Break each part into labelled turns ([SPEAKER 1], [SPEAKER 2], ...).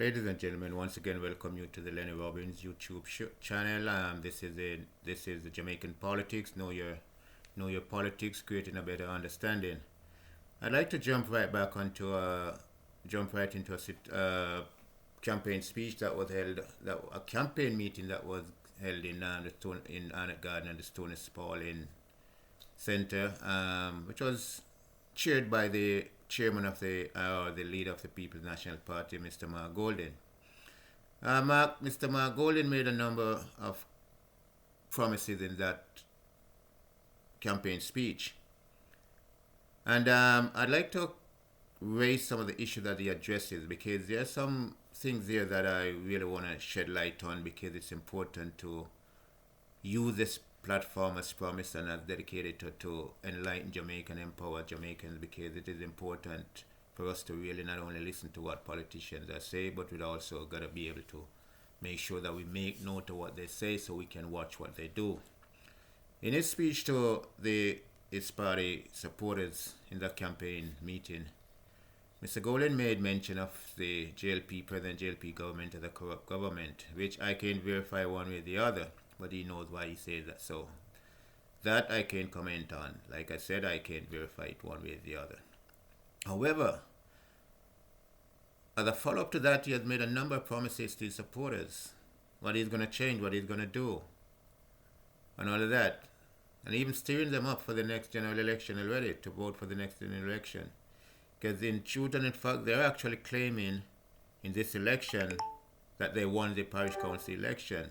[SPEAKER 1] Ladies and gentlemen, once again, welcome you to the Lennie Robbins YouTube channel. This is the Jamaican Politics. Know your politics, creating a better understanding. I'd like to jump right into a campaign speech that was held, a campaign meeting that was held in Arnott Garden and the Stony Spalding Center, which was chaired by the chairman of the leader of the People's National Party, Mr. Mark Golden. Mr. Mark Golden made a number of promises in that campaign speech, and I'd like to raise some of the issues that he addresses, because there are some things there that I really want to shed light on, because it's important to use this platform as promised and as dedicated to enlighten Jamaica and empower Jamaicans, because it is important for us to really not only listen to what politicians are saying, but we've also got to be able to make sure that we make note of what they say so we can watch what they do. In his speech to his party supporters in that campaign meeting, Mr. Golden made mention of the present JLP government as a corrupt government, which I can't verify one way or the other, but he knows why he says that. So that I can't comment on. Like I said, I can't verify it one way or the other. However, as a follow-up to that, he has made a number of promises to his supporters. What he's going to change, what he's going to do, and all of that. And even steering them up for the next general election already, to vote for the next general election. Because in truth and in fact, they're actually claiming in this election that they won the parish council election.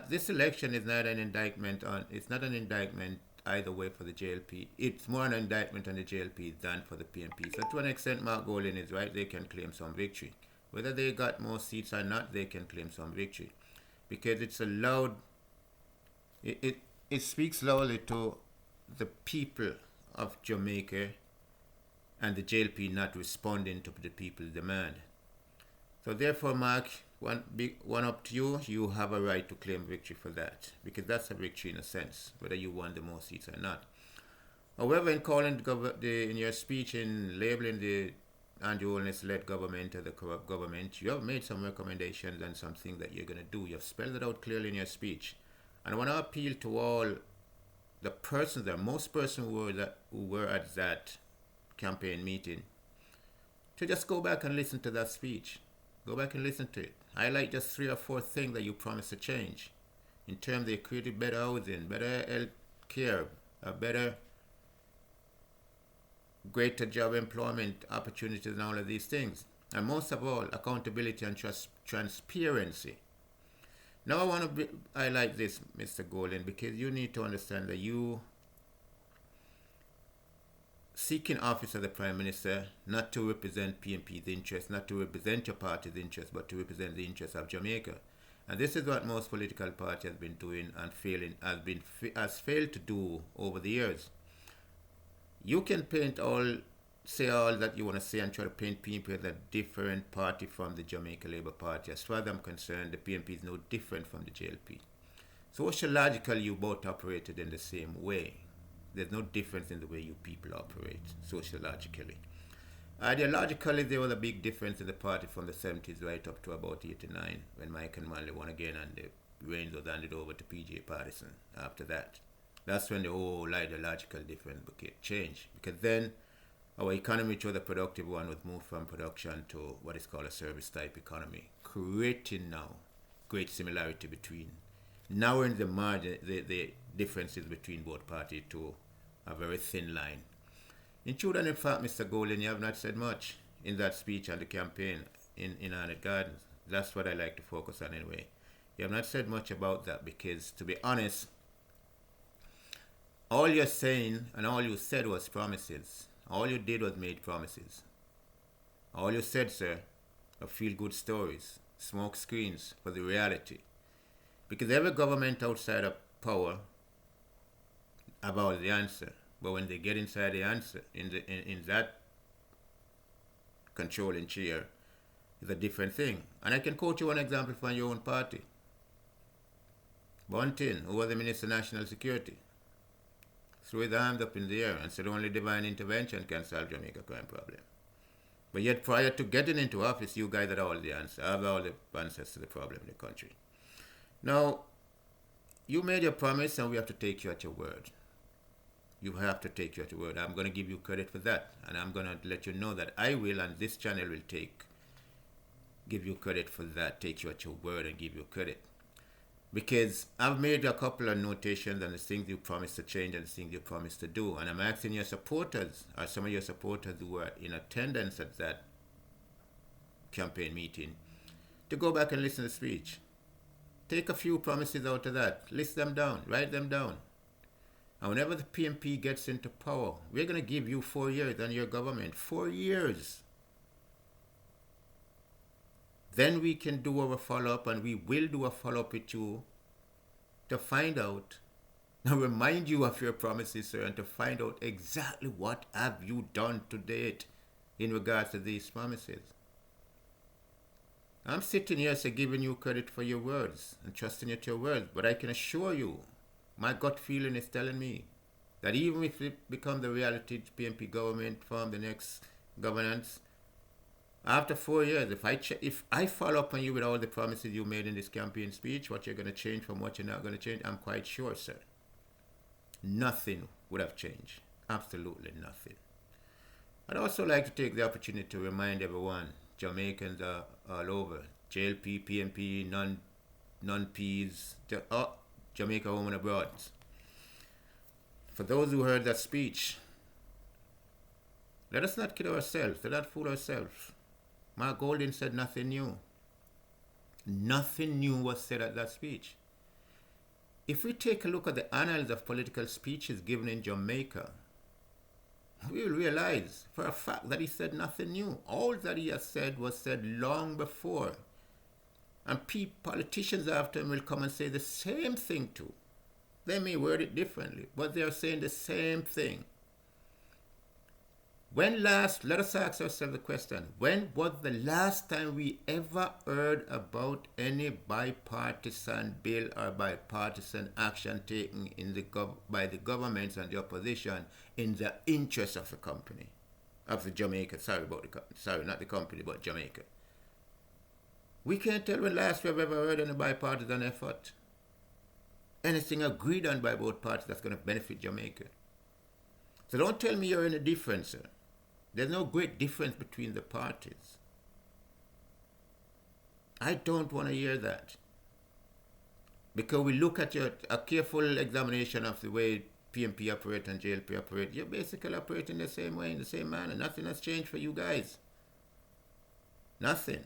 [SPEAKER 1] This election is not an indictment it's not an indictment either way for the JLP. It's more an indictment on the JLP than for the PNP. So to an extent, Mark Golden is right. They can claim some victory. Whether they got more seats or not, they can claim some victory. Because it's a loud, it speaks loudly to the people of Jamaica and the JLP not responding to the people's demand. So therefore, Mark, one up to you. You have a right to claim victory for that, because that's a victory in a sense, whether you won the more seats or not. However, in calling in your speech, in labeling the Andrew Holness-led government as a corrupt government, you have made some recommendations and some things that you're going to do. You have spelled it out clearly in your speech. And I want to appeal to all the persons there, most persons who were at that campaign meeting, to just go back and listen to that speech. Go back and listen to it. Highlight just 3 or 4 things that you promised to change. In terms they created better housing, better health care, a better, greater job employment opportunities, and all of these things. And most of all, accountability and transparency. Now I want to highlight this, Mr. Golden, because you need to understand that you seeking office as the Prime Minister, not to represent PNP's interests, not to represent your party's interests, but to represent the interests of Jamaica. And this is what most political parties have been doing and has failed to do over the years. You can say all that you want to say and try to paint PNP as a different party from the Jamaica Labour Party. As far as I'm concerned, the PNP is no different from the JLP. Sociologically, you both operated in the same way. There's no difference in the way you people operate sociologically. Ideologically, there was a big difference in the party from the 70s right up to about 89, when Mike and Manley won again and the reins was handed over to P.J. Patterson after that. That's when the whole ideological difference changed, because then our economy, which was a productive one, was moved from production to what is called a service type economy, creating now great similarity between, narrowing the margin, the differences between both parties to a very thin line. In truth and in fact, Mr. Golden, you have not said much in that speech and the campaign in Arnott Gardens. That's what I like to focus on anyway. You have not said much about that, because, to be honest, all you're saying and all you said was promises. All you did was made promises. All you said, sir, are feel-good stories, smoke screens for the reality. Because every government outside of power about the answer, but when they get inside the answer, in that controlling chair, is a different thing. And I can quote you one example from your own party. Bunting, who was the Minister of National Security, threw his arms up in the air and said only divine intervention can solve Jamaica crime problem. But yet, prior to getting into office, you guys had all the answers, have all the answers to the problem in the country. Now, you made your promise, and we have to take you at your word. You have to take you at your word. I'm going to give you credit for that, and I'm going to let you know that I will, and this channel will give you credit for that, take you at your word and give you credit. Because I've made a couple of notations on the things you promised to change and the things you promised to do. And I'm asking your supporters, or some of your supporters who were in attendance at that campaign meeting, to go back and listen to the speech. Take a few promises out of that. List them down. Write them down. And whenever the PNP gets into power, we're going to give you 4 years on your government. 4 years. Then we can do our follow-up, and we will do a follow-up with you to find out, and remind you of your promises, sir, and to find out exactly what have you done to date in regards to these promises. I'm sitting here, sir, giving you credit for your words and trusting at your words, but I can assure you, my gut feeling is telling me that even if it becomes the reality, PNP government form the next governance, after 4 years, if I follow up on you with all the promises you made in this campaign speech, what you're going to change from what you're not going to change, I'm quite sure, sir, nothing would have changed. Absolutely nothing. I'd also like to take the opportunity to remind everyone, Jamaicans are all over, JLP, PNP, non-Ps, Jamaica home and abroad. For those who heard that speech, let us not kid ourselves, let us not fool ourselves. Mark Golding said nothing new. Nothing new was said at that speech. If we take a look at the annals of political speeches given in Jamaica, we will realize for a fact that he said nothing new. All that he has said was said long before. And politicians after him will come and say the same thing too. They may word it differently, but they are saying the same thing. Let us ask ourselves the question, when was the last time we ever heard about any bipartisan bill or bipartisan action taken by the governments and the opposition in the interest of the company, of the Jamaica, not the company, but Jamaica? We can't tell when last we've ever heard any bipartisan effort. Anything agreed on by both parties that's going to benefit Jamaica. So don't tell me you're in a difference, sir. There's no great difference between the parties. I don't want to hear that. Because we look at a careful examination of the way PNP operate and JLP operate, you're basically operating the same way, in the same manner. Nothing has changed for you guys. Nothing.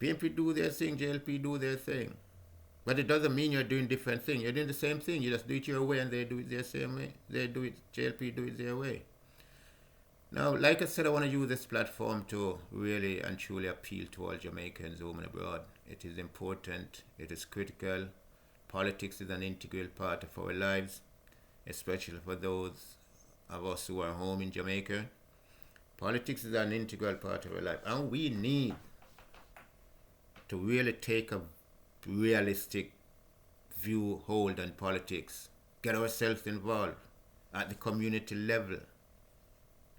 [SPEAKER 1] PNP do their thing, JLP do their thing. But it doesn't mean you're doing different things. You're doing the same thing. You just do it your way and they do it their same way. JLP do it their way. Now, like I said, I want to use this platform to really and truly appeal to all Jamaicans home and abroad. It is important. It is critical. Politics is an integral part of our lives, especially for those of us who are home in Jamaica. Politics is an integral part of our life. And we need to really take a realistic hold on politics. Get ourselves involved at the community level.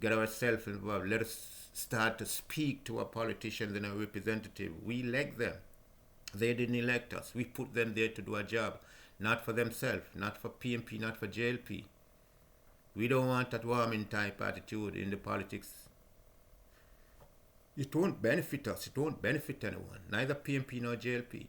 [SPEAKER 1] Get ourselves involved. Let us start to speak to our politicians and our representatives. We elect them. They didn't elect us. We put them there to do a job. Not for themselves, not for PNP, not for JLP. We don't want that warming type attitude in the politics. It won't benefit us. It won't benefit anyone. Neither PNP nor JLP.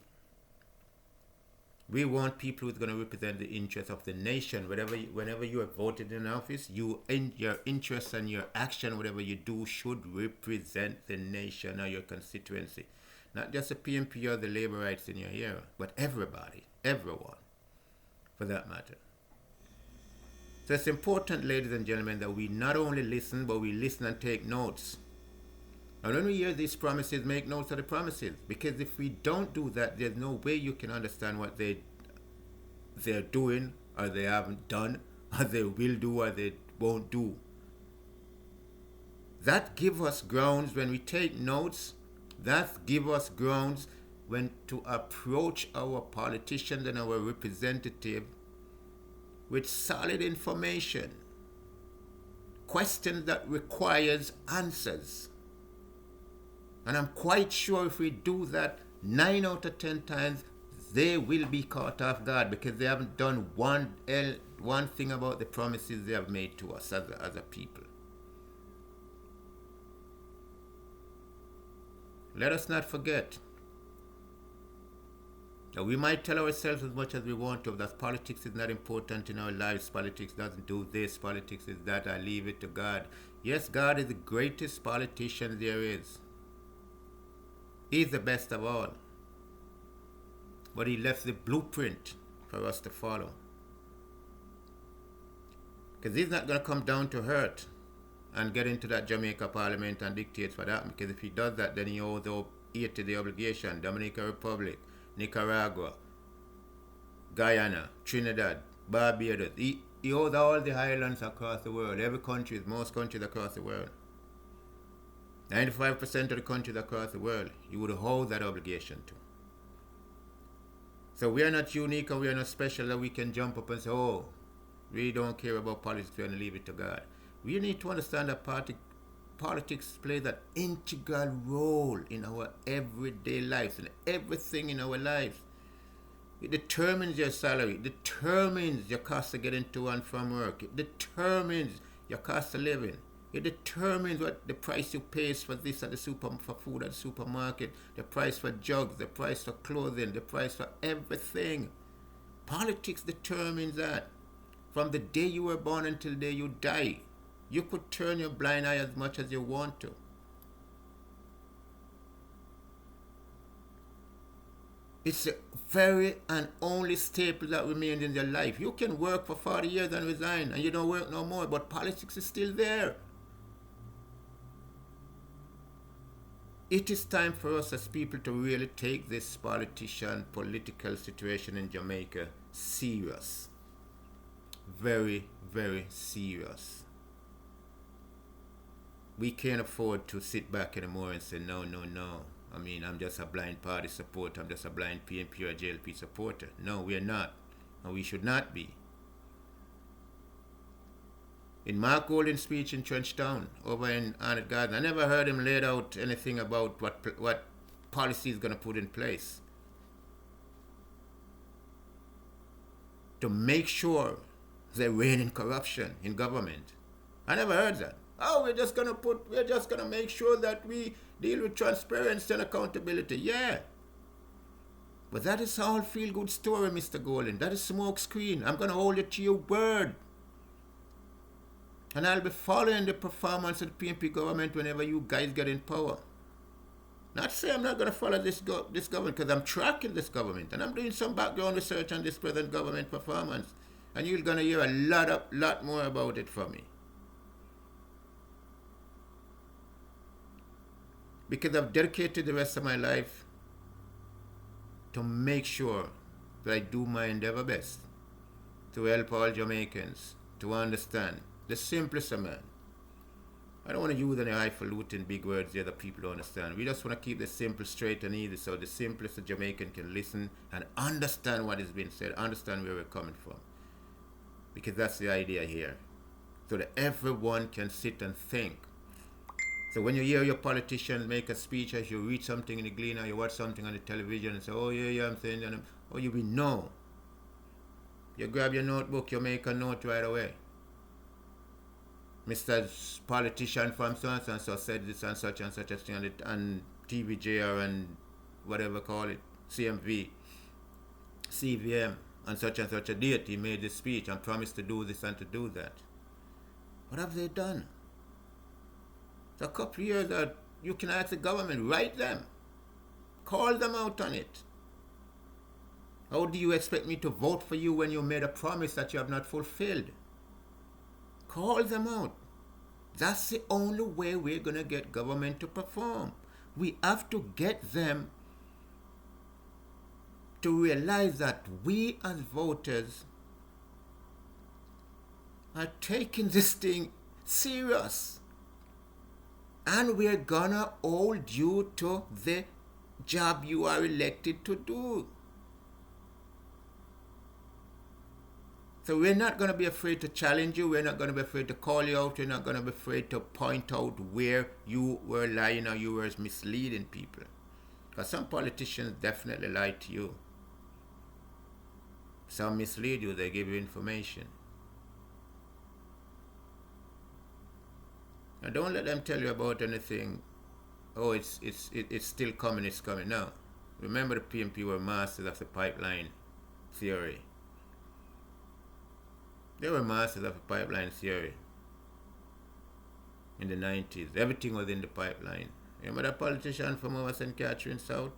[SPEAKER 1] We want people who's going to represent the interests of the nation. Whenever you are voted in office, your interests and your action, whatever you do, should represent the nation or your constituency. Not just the PNP or the Labourites in your era, but everybody, everyone, for that matter. So it's important, ladies and gentlemen, that we not only listen, but we listen and take notes. And when we hear these promises, make notes of the promises. Because if we don't do that, there's no way you can understand what they're doing, or they haven't done, or they will do, or they won't do. That gives us grounds when we take notes. That gives us grounds when to approach our politicians and our representative with solid information. questions that requires answers. And I'm quite sure if we do that 9 out of 10 times, they will be caught off guard because they haven't done one thing about the promises they have made to us as a people. Let us not forget that we might tell ourselves as much as we want to that politics is not important in our lives, politics doesn't do this, politics is that, I leave it to God. Yes, God is the greatest politician there is. He's the best of all. But he left the blueprint for us to follow. Because he's not going to come down to earth and get into that Jamaica parliament and dictate for that. Because if he does that, then he owes the obligation. Dominican Republic, Nicaragua, Guyana, Trinidad, Barbados. He owes all the islands across the world. Every country, most countries across the world. 95% of the countries across the world, you would hold that obligation to. So we are not unique and we are not special that we can jump up and say, oh, we don't care about politics, we're going to leave it to God. We need to understand that politics plays an integral role in our everyday lives and everything in our lives. It determines your salary, it determines your cost of getting to and from work, it determines your cost of living. It determines what the price you pay for this at the for food at the supermarket, the price for jugs, the price for clothing, the price for everything. Politics determines that. From the day you were born until the day you die, you could turn your blind eye as much as you want to. It's the very and only staple that remains in your life. You can work for 40 years and resign and you don't work no more, but politics is still there. It is time for us as people to really take this political situation in Jamaica serious. Very, very serious. We can't afford to sit back anymore and say, no. I mean, I'm just a blind party supporter. I'm just a blind PNP or JLP supporter. No, we are not. And we should not be. In Mark Golding's speech in Trenchtown, over in Arnett Garden, I never heard him laid out anything about what policy is going to put in place to make sure there reign in corruption in government. I never heard that. Oh, we're just going to make sure that we deal with transparency and accountability. Yeah. But that is all feel-good story, Mr. Golding. That is smoke screen. I'm going to hold you to your word. And I'll be following the performance of the PNP government whenever you guys get in power. Not say I'm not going to follow this government, because I'm tracking this government. And I'm doing some background research on this present government performance. And you're going to hear a lot more about it from me. Because I've dedicated the rest of my life to make sure that I do my endeavor best to help all Jamaicans to understand the simplest of man. I don't want to use any highfalutin big words the other people don't understand. We just want to keep the simple straight and easy so the simplest Jamaican can listen and understand what is being said, understand where we're coming from. Because that's the idea here. So that everyone can sit and think. So when you hear your politicians make a speech, as you read something in the Gleaner, you watch something on the television and say, oh yeah, I'm saying that, or you will know. You grab your notebook, you make a note right away. Mr. Politician from so said this and such a thing and TVJR and whatever call it, CMV, CVM, and such a date. He made this speech and promised to do this and to do that. What have they done? It's a couple of years that you can ask the government, write them. Call them out on it. How do you expect me to vote for you when you made a promise that you have not fulfilled? Call them out. That's the only way we're going to get government to perform. We have to get them to realize that we as voters are taking this thing serious. And we're going to hold you to the job you are elected to do. So we're not going to be afraid to challenge you. We're not going to be afraid to call you out. We're not going to be afraid to point out where you were lying or you were misleading people. Because some politicians definitely lie to you. Some mislead you. They give you information. Now don't let them tell you about anything. Oh, it's still coming. It's coming. No. Remember, the PMP were masters of the pipeline theory. They were masters of the pipeline theory in the 90s. Everything was in the pipeline. Remember that politician from over St. Catherine South?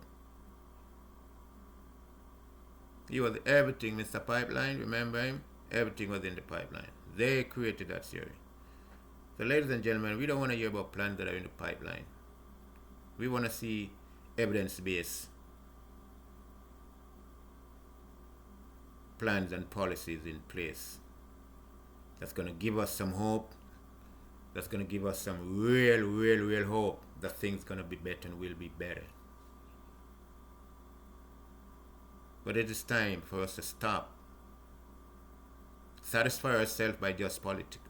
[SPEAKER 1] He was everything, Mr. Pipeline. Remember him? Everything was in the pipeline. They created that theory. So, ladies and gentlemen, we don't want to hear about plans that are in the pipeline. We want to see evidence-based plans and policies in place. That's going to give us some hope. That's going to give us some real hope that things going to be better and will be better. But it is time for us to stop. Satisfy ourselves by just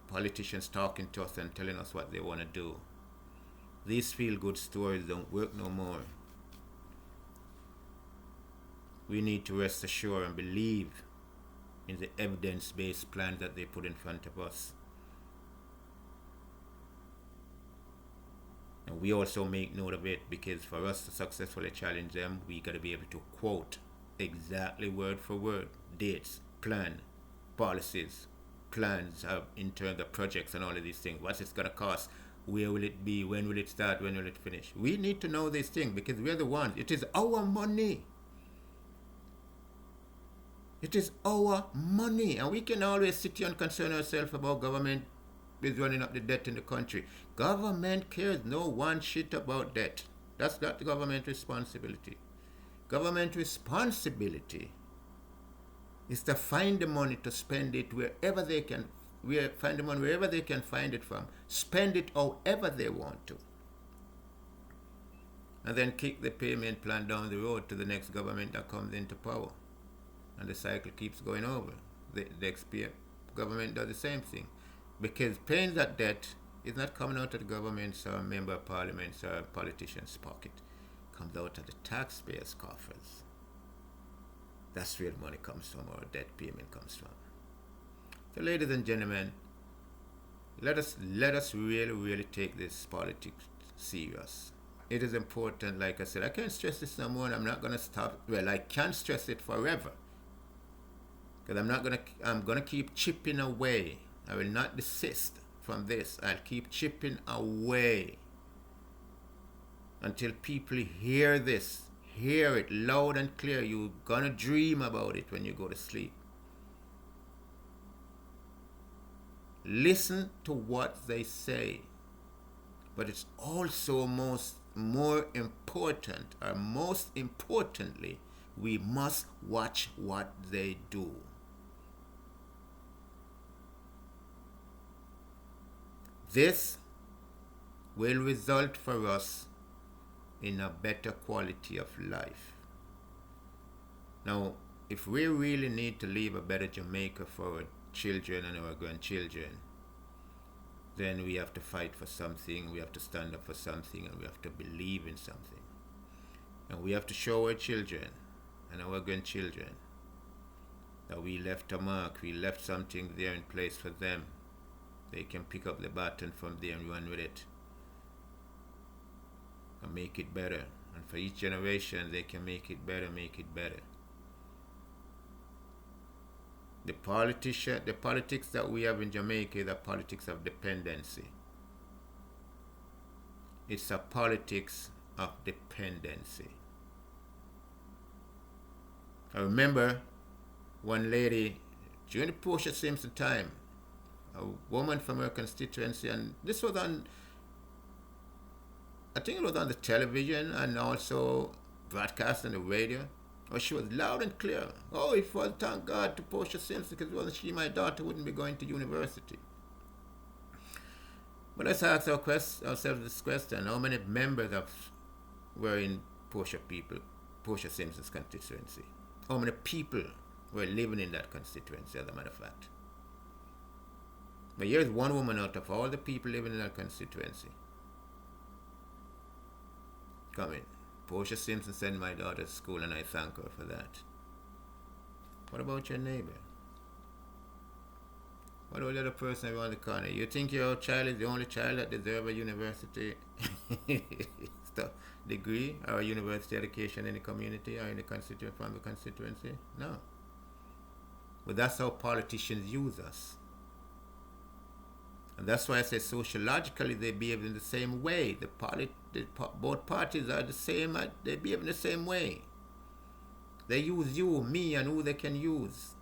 [SPEAKER 1] politicians talking to us and telling us what they want to do. These feel-good stories don't work no more. We need to rest assured and believe in the evidence-based plan that they put in front of us. And we also make note of it, because for us to successfully challenge them, we got to be able to quote exactly word for word dates, plan, policies, plans in terms of projects and all of these things. What's it going to cost? Where will it be? When will it start? When will it finish? We need to know these things because we're the ones. It is our money. It is our money, and we can always sit here and concern ourselves about government is running up the debt in the country. Government cares no one shit about debt. That's not the government responsibility. Government responsibility is to find the money to spend it wherever they can. Find the money wherever they can find it from. Spend it however they want to. And then kick the payment plan down the road to the next government that comes into power. And the cycle keeps going over. The next government does the same thing. Because paying that debt is not coming out of the government's or member of parliament's or politician's pocket. It comes out of the taxpayers' coffers. That's where the money comes from, or debt payment comes from. So, ladies and gentlemen, let us really take this politics serious. It is important, like I said. I can't stress this no more, and I'm not going to stop. Well, I can't stress it forever. Because I'm gonna keep chipping away. I will not desist from this. I'll keep chipping away until people hear this. Hear it loud and clear. You're gonna dream about it when you go to sleep. Listen to what they say. But it's also most importantly, we must watch what they do. This will result for us in a better quality of life. Now, if we really need to leave a better Jamaica for our children and our grandchildren, then we have to fight for something, we have to stand up for something, and we have to believe in something. And we have to show our children and our grandchildren that we left a mark, we left something there in place for them. They can pick up the baton from there and run with it and make it better. And for each generation, they can make it better. The politics that we have in Jamaica is a politics of dependency. It's a politics of dependency. I remember one lady during the Portia Simpson time, a woman from her constituency, and this was on, I think it was on the television and also broadcast on the radio. Oh, she was loud and clear. Oh, if it was, thank God to Portia Simpson, because it wasn't she, my daughter wouldn't be going to university. But let's ask ourselves this question: how many members were in Portia Simpson's constituency? How many people were living in that constituency, as a matter of fact. But here's one woman out of all the people living in that constituency. Come in. Portia Simpson sent my daughter to school, and I thank her for that. What about your neighbor? What about the other person around the corner? You think your child is the only child that deserves a university degree or a university education in the community or in the from the constituency? No. But that's how politicians use us. And that's why I say sociologically they behave in the same way. Both parties are the same, they behave in the same way. They use you, me, and who they can use.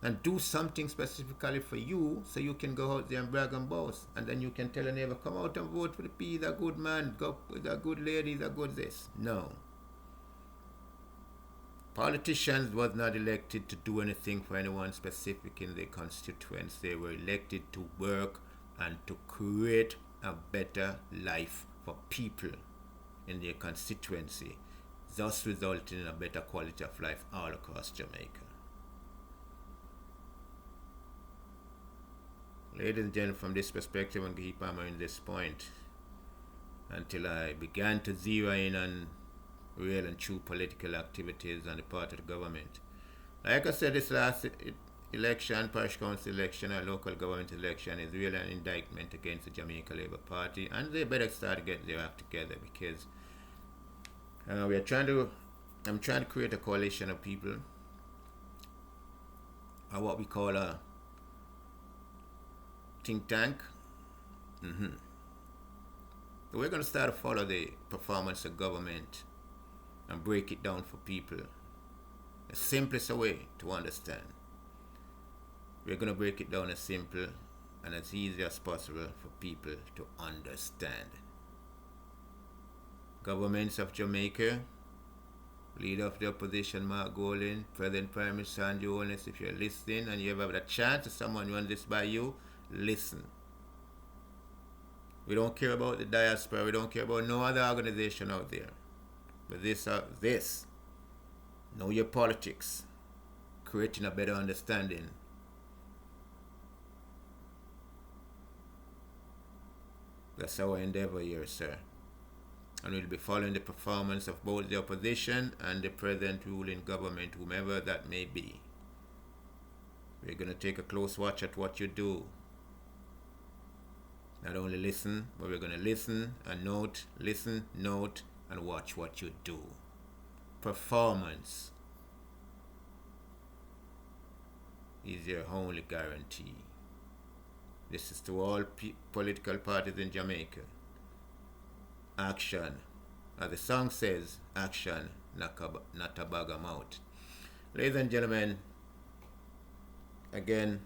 [SPEAKER 1] And do something specifically for you so you can go out there and brag and boast. And then you can tell a neighbor, come out and vote for the P, he's a good man, go with a good lady, he's a good this. No. Politicians was not elected to do anything for anyone specific in their constituency. They were elected to work and to create a better life for people in their constituency, thus resulting in a better quality of life all across Jamaica. Ladies and gentlemen, from this perspective, I'm going to keep hammering this point until I began to zero in on real and true political activities on the part of the government. Like I said, this last election, parish council election or local government election is really an indictment against the Jamaica Labour Party, and they better start to get their act together, because I'm trying to create a coalition of people, or what we call a think tank. So we're going to start to follow the performance of government and break it down for people. The simplest way to understand. We're going to break it down as simple and as easy as possible for people to understand. Governments of Jamaica, Leader of the Opposition Mark Golding, President Prime Minister Andrew Holness, if you're listening and you ever have a chance or someone run this by you, listen. We don't care about the diaspora, we don't care about no other organization out there. But this, Know Your Politics, creating a better understanding. That's our endeavor here, sir. And we'll be following the performance of both the opposition and the present ruling government, whomever that may be. We're going to take a close watch at what you do. Not only listen, but we're going to listen and note, listen, note, and watch what you do. Performance is your only guarantee. This is to all political parties in Jamaica. Action. As the song says, action, not a bag of mouth. Ladies and gentlemen, again,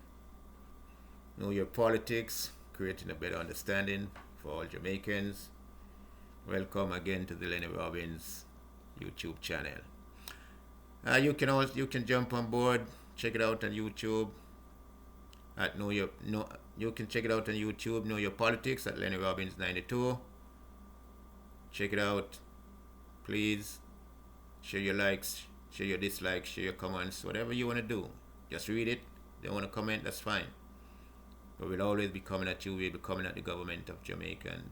[SPEAKER 1] Know Your Politics, creating a better understanding for all Jamaicans. Welcome again to the Lennie Robbins YouTube channel. You can jump on board, check it out on YouTube at you can check it out on YouTube, Know Your Politics at LennieRobbins92. Check it out. Please share your likes, share your dislikes, share your comments, whatever you want to do. Just read it. Don't want to comment, that's fine. But we'll always be coming at you, we'll be coming at the government of Jamaica and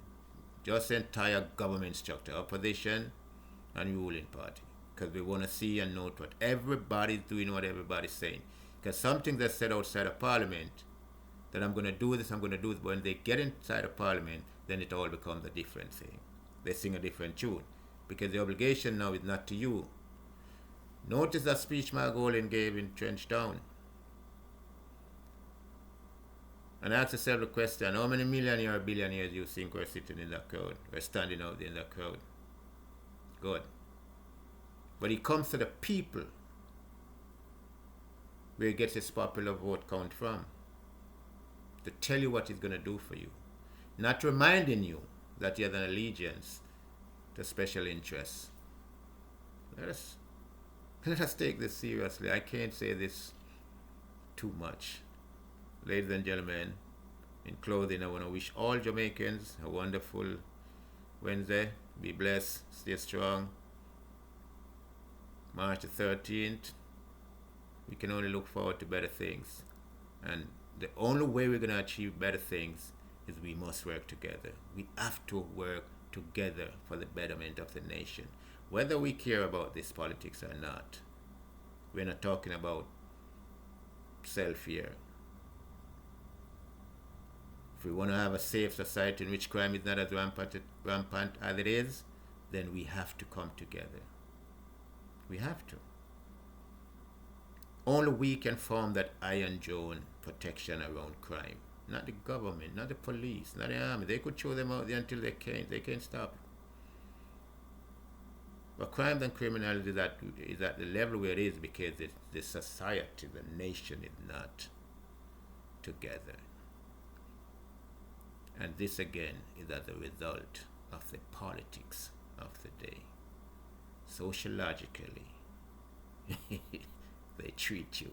[SPEAKER 1] just the entire government structure, opposition and ruling party. Because we want to see and note what everybody's doing, what everybody's saying. Because some things are said outside of Parliament, that I'm going to do this, but when they get inside of Parliament, then it all becomes a different thing. They sing a different tune. Because the obligation now is not to you. Notice that speech Mark Golding gave in Trenchtown. And ask yourself the question, how many millionaires or billionaires do you think were sitting in that crowd, or standing out there in that crowd? Good. But it comes to the people where he gets his popular vote count from. To tell you what he's going to do for you. Not reminding you that he has an allegiance to special interests. Let us take this seriously. I can't say this too much. Ladies and gentlemen, in closing, I want to wish all Jamaicans a wonderful Wednesday. Be blessed, stay strong. March the 13th, We can only look forward to better things. And the only way we're going to achieve better things is we must work together. We have to work together for the betterment of the nation. Whether we care about this politics or not, we're not talking about self here. If we want to have a safe society in which crime is not as rampant as it is, then we have to come together. We have to. Only we can form that iron zone protection around crime. Not the government, not the police, not the army. They could throw them out there until they can't stop it. But crime and criminality is at the level where it is because the society, the nation is not together. And this again is as a result of the politics of the day. Sociologically, they treat you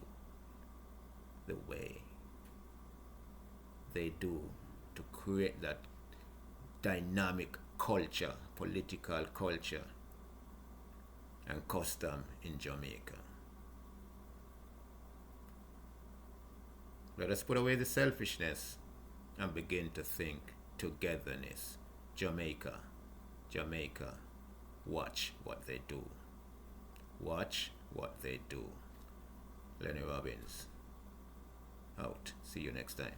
[SPEAKER 1] the way they do to create that dynamic culture, political culture and custom in Jamaica. Let us put away the selfishness and begin to think togetherness. Jamaica, Jamaica, watch what they do. Watch what they do. Lennie Robbins, out. See you next time.